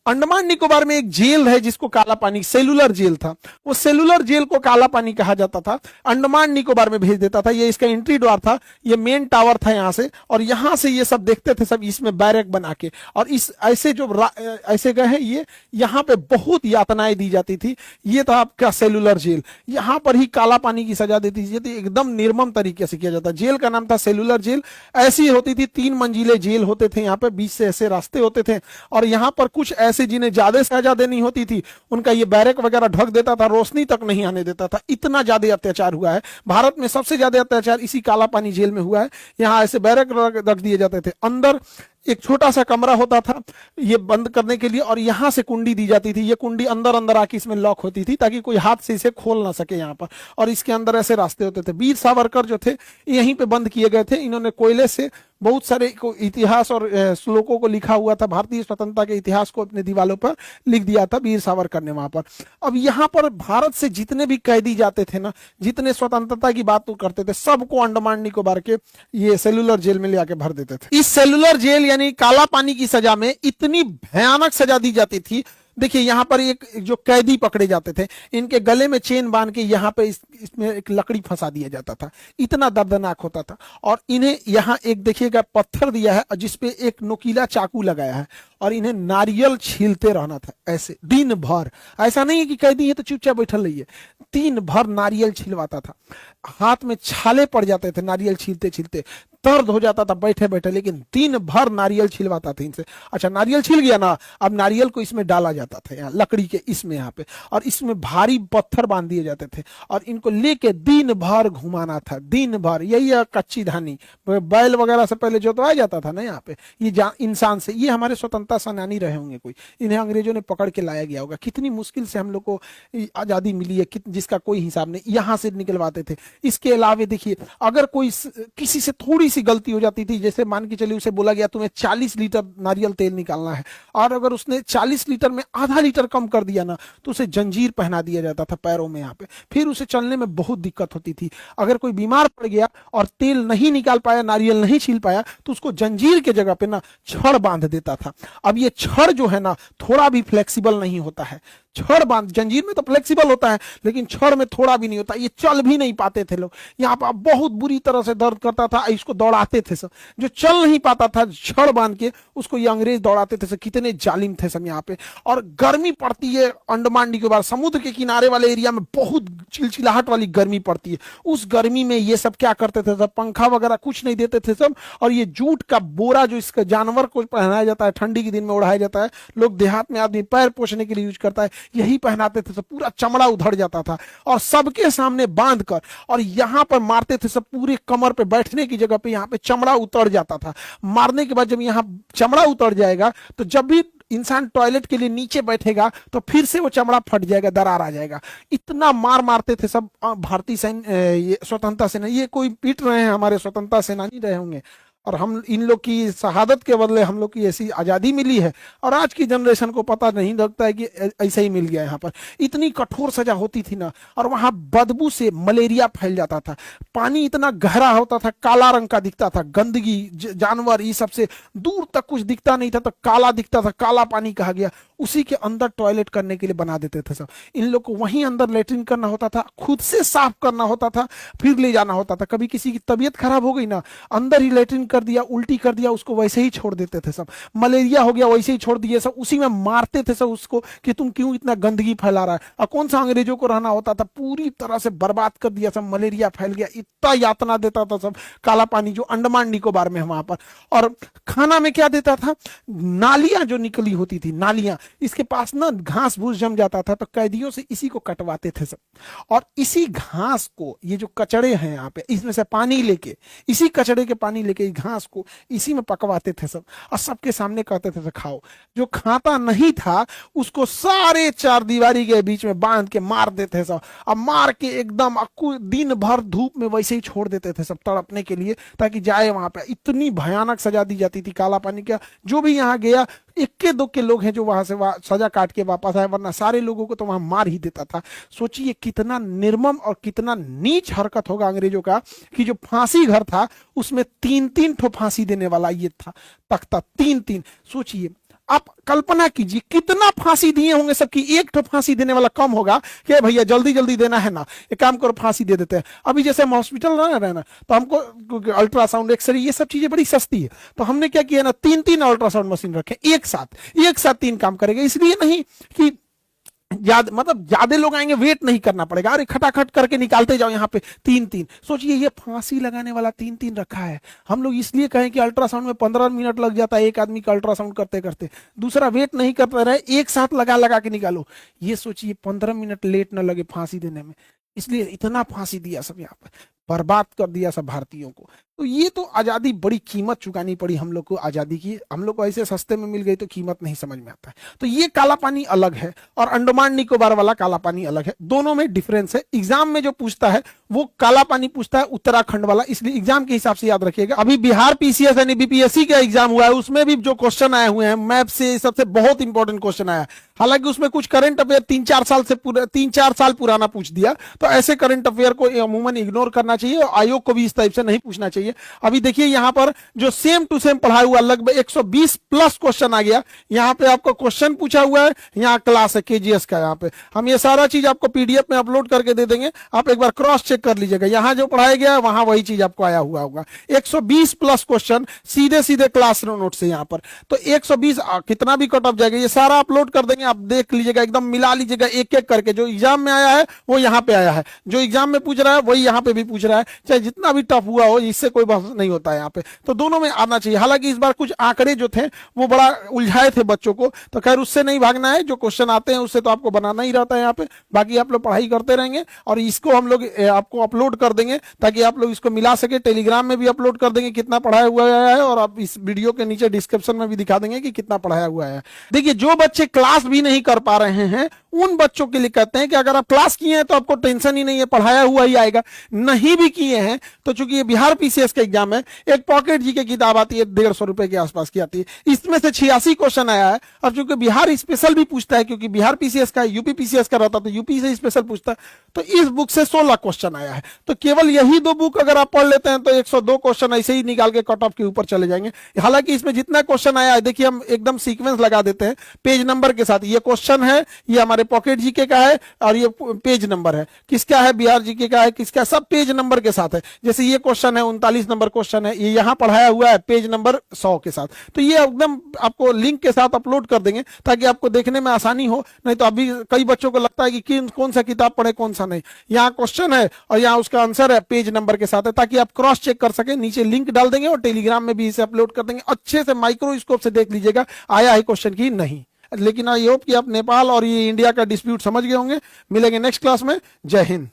अंडमान निकोबार में एक जेल है जिसको काला पानी, सेलुलर जेल था, वो सेलुलर जेल को काला पानी कहा जाता था, अंडमान निकोबार में भेज देता था। ये इसका एंट्री द्वार था, ये मेन टावर था यहाँ से, और यहाँ से ये सब देखते थे सब इसमें बैरक बना के। और इस ऐसे जो ऐसे गए हैं ये, यहाँ पे बहुत यातनाएं दी जाती थी। ये था आपका सेलुलर जेल, यहाँ पर ही काला पानी की सजा देती थी, एकदम निर्मम तरीके से किया जाता। जेल का नाम था सेलुलर जेल। ऐसी होती थी, 3 मंजिले जेल होते थे, यहाँ पे बीच से ऐसे रास्ते होते थे, और यहाँ पर कुछ ऐसे जिन्हें ज्यादा सजा देनी होती थी उनका ये बैरक वगैरह ढक देता था, रोशनी तक नहीं आने देता था। इतना ज्यादा अत्याचार हुआ है, भारत में सबसे ज्यादा अत्याचार इसी काला पानी जेल में हुआ है। यहाँ ऐसे बैरक रख दिए जाते थे, अंदर एक छोटा सा कमरा होता था ये बंद करने के लिए, और यहां से कुंडी दी जाती थी। ये कुंडी अंदर अंदर आके इसमें लॉक होती थी ताकि कोई हाथ से इसे खोल ना सके यहाँ पर, और इसके अंदर ऐसे रास्ते होते थे। वीर सावरकर जो थे यहीं पे बंद किए गए थे। इन्होंने कोयले से बहुत सारे इतिहास और श्लोकों को लिखा हुआ था, भारतीय स्वतंत्रता के इतिहास को अपने दीवारों पर लिख दिया था वीर सावरकर ने वहां पर। अब यहाँ पर भारत से जितने भी कैदी जाते थे ना, जितने स्वतंत्रता की बात करते थे, सबको अंडमान निकोबार के ये सेलुलर जेल में ले आके भर देते थे। इस सेलुलर जेल यानी काला पानी की सजा में इतनी भयानक सजा दी जाती थी। देखिए यहाँ पर एक जो कैदी पकड़े जाते थे, इनके गले में चेन बांध के यहाँ पे इसमें एक लकड़ी फंसा दिया जाता था। इतना दर्दनाक होता था। और इन्हें यहाँ एक देखिएगा पत्थर दिया है जिसपे एक नुकीला चाकू लगाया है, और इन्हें नारियल छीलते रहना था ऐसे दिन भर। ऐसा नहीं है कि कैदी है तो चुपचाप बैठल रहिए, दिन भर नारियल छिलवाता था। हाथ में छाले पड़ जाते थे नारियल छीलते छीलते, दर्द हो जाता था बैठे बैठे, लेकिन दिन भर नारियल छिलवाता था इनसे। अच्छा, नारियल छिल गया ना, अब नारियल को इसमें डाला जाता था, यहाँ लकड़ी के इसमें यहाँ पे, और इसमें भारी पत्थर बांध दिए जाते थे, और इनको लेके दिन भर घुमाना था, दिन भर। यही है कच्ची धानी, बैल वगैरह से पहले जोतवाया जाता था ना यहाँ पे, ये इंसान से। ये हमारे स्वतंत्रता सेनानी रहे होंगे कोई, इन्हें अंग्रेजों ने पकड़ के लाया गया होगा। कितनी मुश्किल से हम लोग को आजादी मिली है, जिसका कोई हिसाब नहीं, यहाँ से निकलवाते थे। इसके अलावा देखिए, अगर कोई किसी से थोड़ी सी गलती हो जाती थी, जैसे मान के चलिए उसे बोला गया तुम्हें 40 लीटर नारियल तेल निकालना है, और अगर उसने 40 लीटर में आधा लीटर कम कर दिया ना, तो उसे जंजीर पहना दिया जाता था पैरों में यहाँ पे। फिर उसे चलने में बहुत दिक्कत होती थी। अगर कोई बीमार पड़ गया और तेल नहीं निकाल पाया, नारियल नहीं छील पाया, तो उसको जंजीर के जगह पे ना छड़ बांध देता था। अब ये छड़ जो है ना थोड़ा भी फ्लेक्सिबल नहीं होता है। छड़ बांध, जंजीर में तो फ्लेक्सिबल होता है, लेकिन छड़ में थोड़ा भी नहीं होता। ये चल भी नहीं पाते थे लोग। यहाँ पर बहुत बुरी तरह से दर्द करता था, इसको दौड़ाते थे सब। जो चल नहीं पाता था छड़ बांध के, उसको ये अंग्रेज दौड़ाते थे सब। कितने जालिम थे सब यहाँ पे। और गर्मी पड़ती है अंडमान निकोबार, समुद्र के किनारे वाले एरिया में बहुत चिलचिलाहट वाली गर्मी पड़ती है। उस गर्मी में ये सब क्या करते थे सब, पंखा वगैरह कुछ नहीं देते थे सब, और ये जूट का बोरा जो इसका जानवर को पहनाया जाता है, ठंडी के दिन में ओढ़ाया जाता है, लोग देहात में आदमी पैर पोछने के लिए यूज करता है, यही पहनाते थे सब। पूरा चमड़ा उधड़ जाता था, और सबके सामने बांध कर और यहां पर मारते थे सब। पूरे कमर पे बैठने की जगह पे यहाँ पे चमड़ा उतर जाता था। मारने के बाद जब यहाँ चमड़ा उतर जाएगा, तो जब भी इंसान टॉयलेट के लिए नीचे बैठेगा तो फिर से वो चमड़ा फट जाएगा, दरार आ जाएगा। इतना मार मारते थे सब भारतीय सैन्य, स्वतंत्रता सेना। ये कोई पीट रहे हैं हमारे स्वतंत्रता सेनानी रहे होंगे, और हम इन लोग की शहादत के बदले हम लोग की ऐसी आज़ादी मिली है। और आज की जनरेशन को पता नहीं लगता है कि ऐसा ही मिल गया। यहाँ पर इतनी कठोर सजा होती थी ना, और वहाँ बदबू से मलेरिया फैल जाता था। पानी इतना गहरा होता था, काला रंग का दिखता था। गंदगी, जानवर, ये सबसे दूर तक कुछ दिखता नहीं था, तो काला दिखता था, काला पानी कहा गया। उसी के अंदर टॉयलेट करने के लिए बना देते थे सब। इन लोग को वहीं अंदर लेटरिन करना होता था, खुद से साफ करना होता था, फिर ले जाना होता था। कभी किसी की तबीयत खराब हो गई ना, अंदर ही लेटरिन कर दिया, उल्टी कर दिया, उसको वैसे ही छोड़ देते थे सब। मलेरिया हो गया, वैसे ही छोड़ दिए सब। उसी में मारते थे सब उसको कि तुम क्यों इतना गंदगी फैला रहा है। और कौन सा अंग्रेजों को रहना होता था, पूरी तरह से बर्बाद कर दिया सब। मलेरिया फैल गया, इतना यातना देता था सब काला पानी, जो अंडमान निकोबार में है वहां पर। और खाना में क्या देता था, नालियां जो निकली होती थी, नालियां, इसके पास ना घास भूस जम जाता था, तो कैदियों से इसी को कटवाते थे सब। और इसी घास को, ये जो कचड़े हैं यहाँ पे, इसमें से पानी लेके, इसी कचड़े के पानी लेके घास को इसी में पकवाते थे सब, और सबके सामने कहते थे खाओ। जो खाता नहीं था उसको सारे चार दीवारी के बीच में बांध के मार देते सब। अब मार के एकदम दिन भर धूप में वैसे ही छोड़ देते थे सब, तड़पने के लिए, ताकि जाए वहां पे। इतनी भयानक सजा दी जाती थी काला पानी का। जो भी यहाँ गया, इक्के दुक्के लोग हैं जो वहां से सजा काट के वापस आए, वरना सारे लोगों को तो वहां मार ही देता था। सोचिए कितना निर्मम और कितना नीच हरकत होगा अंग्रेजों का, कि जो फांसी घर था उसमें 3-3 ठो फांसी देने वाला ये था तख्ता, 3-3। सोचिए आप कल्पना कीजिए कितना फांसी दिए होंगे सबकी, एक तो फांसी देने वाला कम होगा कि भैया जल्दी जल्दी देना है ना, एक काम करो फांसी दे देते हैं। अभी जैसे हम हॉस्पिटल रह रहे हैं ना, तो हमको अल्ट्रासाउंड, एक्सरे, ये सब चीजें बड़ी सस्ती है, तो हमने क्या किया ना, 3-3 अल्ट्रासाउंड मशीन रखे एक साथ 3 काम करेगा। इसलिए नहीं कि ज्यादा लोग आएंगे, वेट नहीं करना पड़ेगा, अरे खटाखट करके निकालते जाओ यहाँ पे 3-3। सोचिए ये फांसी लगाने वाला 3-3 रखा है। हम लोग इसलिए कहें कि अल्ट्रासाउंड में 15 मिनट लग जाता है एक आदमी का अल्ट्रासाउंड करते करते, दूसरा वेट नहीं करते रहे, एक साथ लगा लगा के निकालो। ये सोचिए 15 मिनट लेट न लगे फांसी देने में, इसलिए इतना फांसी दिया सब, यहाँ पर बर्बाद कर दिया सब भारतीयों को। तो ये तो आजादी, बड़ी कीमत चुकानी पड़ी हम लोग को आजादी की, हम लोग को ऐसे सस्ते में मिल गई तो कीमत नहीं समझ में आता है। तो ये काला पानी अलग है और अंडमान निकोबार वाला काला पानी अलग है, दोनों में डिफरेंस है। एग्जाम में जो पूछता है वो काला पानी पूछता है उत्तराखंड वाला, इसलिए एग्जाम के हिसाब से याद रखिएगा। अभी बिहार पीसीएस यानी बीपीएससी का एग्जाम हुआ है, उसमें भी जो क्वेश्चन आए हुए हैं मैप से, सबसे बहुत इंपॉर्टेंट क्वेश्चन आया। हालांकि उसमें कुछ करंट अफेयर 3-4 साल पुराना पूछ दिया, तो ऐसे करंट अफेयर को अमूमन इग्नोर करना चाहिए और आयोग को भी इस टाइप से नहीं पूछना चाहिए। अभी देखिए यहाँ पर जो सेम टू सेम पढ़ाया हुआ लगभग 120 प्लस क्वेश्चन आ गया। यहाँ पे आपको क्वेश्चन पूछा हुआ है, यहाँ क्लास है केजीएस का, यहाँ पे हम ये सारा चीज आपको पीडीएफ में अपलोड करके दे देंगे, आप एक बार क्रॉस चेक कर लीजिएगा। यहाँ जो पढ़ाया गया है वहां वही चीज आपको आया हुआ होगा। 120 प्लस क्वेश्चन सीधे सीधे क्लास नोट से यहाँ पर, तो 120 कितना भी कट ऑफ जाएगा, ये सारा अपलोड कर देंगे, आप देख लीजिएगा, एकदम मिला लीजिएगा एक एक करके। जो एग्जाम में आया है वो यहाँ पे आया है, जो एग्जाम में पूछ रहा है वही यहाँ पे भी पूछ रहा है, चाहे जितना भी टफ हुआ हो, इससे कोई बहस नहीं होता है यहाँ पे। तो दोनों में आना चाहिए। हालांकि इस बार कुछ आंकड़े जो थे वो बड़ा उलझाए थे बच्चों को, तो खैर उससे नहीं भागना है, जो क्वेश्चन आते हैं उससे तो आपको बनाना ही रहता है यहाँ पे। बाकी आप लोग पढ़ाई करते रहेंगे और इसको हम लोग आपको अपलोड कर देंगे ताकि आप लोग इसको मिला सके। टेलीग्राम में भी अपलोड कर देंगे कितना पढ़ाया हुआ है, और आप इस वीडियो के नीचे डिस्क्रिप्शन में भी दिखा देंगे कि कितना पढ़ाया हुआ है। देखिए जो बच्चे क्लास भी नहीं कर पा रहे हैं उन बच्चों के लिए कहते हैं कि अगर आप क्लास किए हैं तो आपको टेंशन ही नहीं है, पढ़ाया हुआ ही आएगा। नहीं भी किए हैं तो चूंकि ये बिहार पीसीएस का एग्जाम है, एक पॉकेट जी की किताब आती है 150 रुपए के आसपास की आती है, इसमें से 86 क्वेश्चन आया है। और चूंकि बिहार स्पेशल भी पूछता है, क्योंकि बिहार पीसीएस का यूपी पीसीएस का रहता तो यूपी से स्पेशल पूछता है, तो इस बुक से 16 क्वेश्चन आया है। तो केवल यही 2 बुक अगर आप पढ़ लेते हैं तो 102 क्वेश्चन ऐसे ही निकाल के कट ऑफ के ऊपर चले जाएंगे। हालांकि इसमें जितना क्वेश्चन आया है, देखिए हम एकदम सीक्वेंस लगा देते हैं पेज नंबर के साथ। ये क्वेश्चन है, ये हमारे पॉकेट जीके का है, और ये पेज नंबर है, किसका है, बिहार जीके का है, किसका, सब पेज नंबर के साथ है। जैसे ये क्वेश्चन है 39 नंबर क्वेश्चन है, ये यहाँ पढ़ाया हुआ है पेज नंबर 100 के साथ। तो ये एकदम आपको लिंक के साथ अपलोड कर देंगे ताकि आपको देखने में आसानी हो। नहीं तो अभी कई बच्चों को लगता है कि कौन सा किताब पढ़े कौन सा नहीं। यहाँ क्वेश्चन है और यहाँ उसका आंसर है पेज नंबर के साथ है, ताकि आप क्रॉस चेक कर सके। नीचे लिंक डाल देंगे और टेलीग्राम में भी इसे अपलोड कर देंगे। अच्छे से माइक्रोस्कोप से देख लीजिएगा आया है क्वेश्चन की नहीं। लेकिन आई होप कि आप नेपाल और ये इंडिया का डिस्प्यूट समझ गए होंगे। मिलेंगे नेक्स्ट क्लास में। जय हिंद।